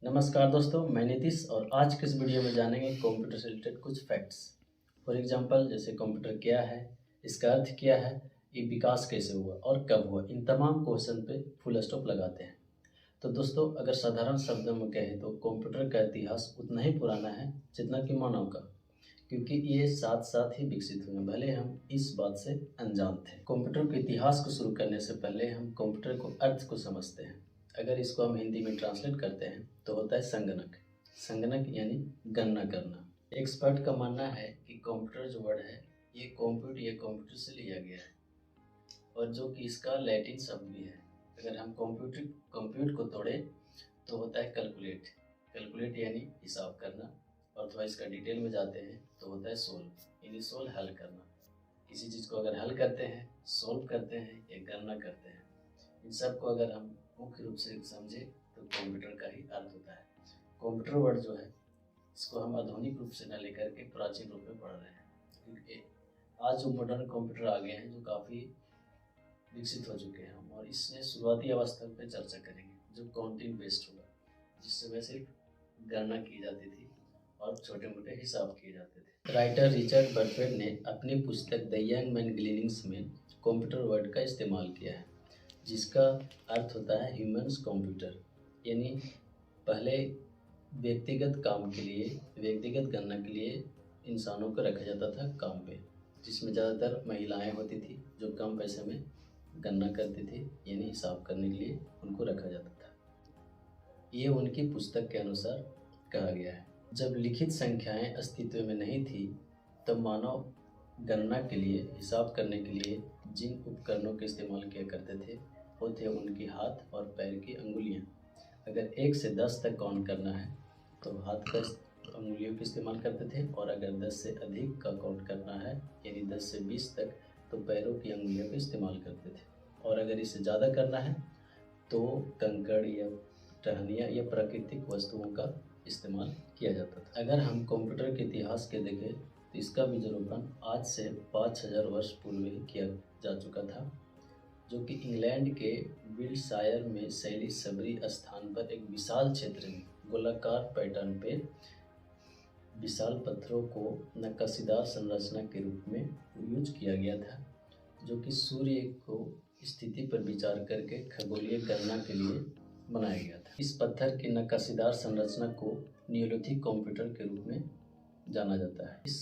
नमस्कार दोस्तों, मैं नीतीश और आज के इस वीडियो में जानेंगे कंप्यूटर से रिलेटेड कुछ फैक्ट्स। फॉर एग्जांपल जैसे कंप्यूटर क्या है, इसका अर्थ क्या है, ये विकास कैसे हुआ और कब हुआ, इन तमाम क्वेश्चन पे फुल स्टॉप लगाते हैं। तो दोस्तों, अगर साधारण शब्दों में कहें तो कंप्यूटर का इतिहास उतना ही पुराना है जितना कि मानव का, क्योंकि ये साथ साथ ही विकसित हुए, भले हम इस बात से अनजान थे। कंप्यूटर के इतिहास को शुरू करने से पहले हम कंप्यूटर को अर्थ को समझते हैं। अगर इसको हम हिंदी में ट्रांसलेट करते हैं तो होता है संगणक। संगणक यानी गणना करना। एक्सपर्ट का मानना है कि कंप्यूटर जो वर्ड है ये कंप्यूटर से लिया गया है और जो कि इसका लैटिन शब्द भी है। अगर हम कंप्यूट को तोड़े तो होता है कैलकुलेट। कैलकुलेट यानी हिसाब करना, और थोड़ा इसका डिटेल में जाते हैं तो होता है सोल्व यानी सोल्व हल करना। किसी चीज़ को अगर हल करते हैं, सोल्व करते हैं या गणना करते हैं, इन सब को अगर हम मुख्य रूप से समझे तो कंप्यूटर का ही अर्थ होता है। कंप्यूटर वर्ड जो है इसको हम आधुनिक रूप से न लेकर के प्राचीन रूप में पढ़ रहे हैं, क्योंकि आज जो मॉडर्न कंप्यूटर आ गए हैं जो काफ़ी विकसित हो चुके हैं हम, और इसमें शुरुआती अवस्था पर चर्चा करेंगे जो काउंटिंग बेस्ड होगा, जिससे में सिर्फ गणना की जाती थी और छोटे मोटे हिसाब किए जाते थे। राइटर रिचर्ड बर्फेट ने अपनी पुस्तक द यंग मैन ग्लीनिंग्स में कंप्यूटर वर्ड का इस्तेमाल किया है, जिसका अर्थ होता है ह्यूमन्स कंप्यूटर। यानी पहले व्यक्तिगत काम के लिए, व्यक्तिगत गणना के लिए इंसानों को रखा जाता था काम पे, जिसमें ज़्यादातर महिलाएं होती थी जो कम पैसे में गणना करती थी, यानी हिसाब करने के लिए उनको रखा जाता था। ये उनकी पुस्तक के अनुसार कहा गया है। जब लिखित संख्याएं अस्तित्व में नहीं थी तब मानव गणना के लिए, हिसाब करने के लिए जिन उपकरणों का इस्तेमाल किया करते थे वो थे उनके हाथ और पैर की अंगुलियां। अगर 1 से 10 तक काउंट करना है तो हाथ का अंगुलियों का इस्तेमाल करते थे, और अगर 10 से अधिक का काउंट करना है यानी 10 से 20 तक तो पैरों की अंगुलियों का इस्तेमाल करते थे, और अगर इससे ज़्यादा करना है तो कंकड़ या टहनियाँ या प्राकृतिक वस्तुओं का इस्तेमाल किया जाता था। अगर हम कंप्यूटर के इतिहास के देखें तो इसका विरूपण आज से 5000 वर्ष पूर्व ही किया जा चुका था, जो कि इंग्लैंड के विल्टशायर में शैली सबरी स्थान पर एक विशाल क्षेत्र में गोलाकार पैटर्न पे विशाल पत्थरों को नक्काशीदार संरचना के रूप में यूज किया गया था, जो कि सूर्य को स्थिति पर विचार करके खगोलीय गणना के लिए बनाया गया था। इस पत्थर की नक्काशीदार संरचना को नियोलिथिक कंप्यूटर के रूप में जाना जाता है। इस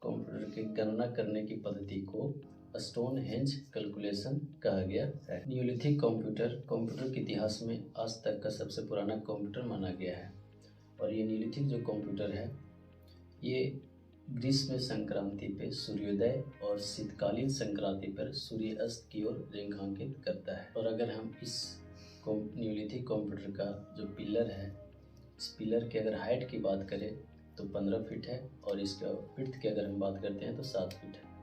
कंप्यूटर की गणना करने की पद्धति को स्टोनहेंज कैलकुलेशन कहा गया है। नियोलिथिक कंप्यूटर के इतिहास में आज तक का सबसे पुराना कंप्यूटर माना गया है, और ये नियोलिथिक जो कंप्यूटर है ये ग्रीष्म संक्रांति पे सूर्योदय और शीतकालीन संक्रांति पर सूर्यास्त की ओर रेखांकित करता है। और अगर हम इस नियोलिथिक कंप्यूटर का जो पिलर है, इस पिलर की अगर हाइट की बात करें तो 15 फीट है, और इसका विड्थ की अगर हम बात करते हैं तो 7 फीट है,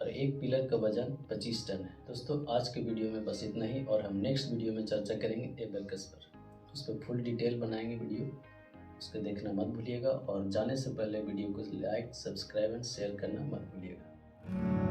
और एक पिलर का वजन 25 टन है। दोस्तों, आज के वीडियो में बस इतना ही, और हम नेक्स्ट वीडियो में चर्चा करेंगे एबेकस पर। उस पर फुल डिटेल बनाएंगे वीडियो, उसको देखना मत भूलिएगा, और जाने से पहले वीडियो को लाइक, सब्सक्राइब एंड शेयर करना मत भूलिएगा।